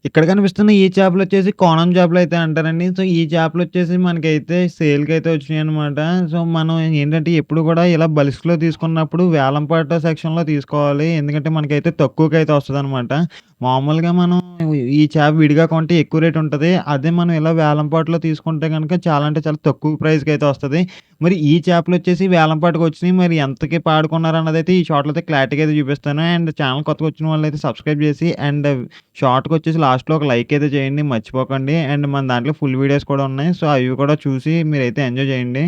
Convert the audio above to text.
ఇక్కడ కనిపిస్తున్న ఈ చేపలొచ్చేసి కోణం చేపలైతే అంటారండి. సో, ఈ చేపలొచ్చేసి మనకైతే సేల్‌కైతే వచ్చినాయనమాట. సో, మనం ఏంటంటే ఎప్పుడు కూడా ఇలా బల్క్స్‌లో తీసుకున్నప్పుడు వేలంపాట సెక్షన్‌లో తీసుకోవాలి. ఎందుకంటే మనకైతే తక్కువకైతే వస్తదనమాట. మామూలుగా మనం ఈ చేప విడిగా కొంటే ఎక్కువ రేట్ ఉంటది. అదే మనం ఇలా వేలంపాటలో తీసుకుంటే గనక చాలా అంటే చాలా తక్కువ ప్రైస్‌కైతే వస్తది. మరి ఈ చేపలొచ్చేసి వేలంపాటకొచ్చినియి. మరి ఎంతకి పాడుకున్నారన్నదైతే ఈ షార్ట్‌లో అయితే క్లారిటీగా అయితే చూపిస్తాను. అండ్ ఛానెల్ కొత్తగా వచ్చిన వాళ్ళైతే సబ్స్క్రైబ్ చేసి అండ్ షార్ట్‌కొచ్చేసి లాస్ట్‌లో ఒక లైక్ అయితే చేయండి మర్చిపోకండి. అండ్ మన దాంట్లో ఫుల్ వీడియోస్ కూడా ఉన్నాయి. సో, అవి కూడా చూసి మీరైతే ఎంజాయ్ చేయండి.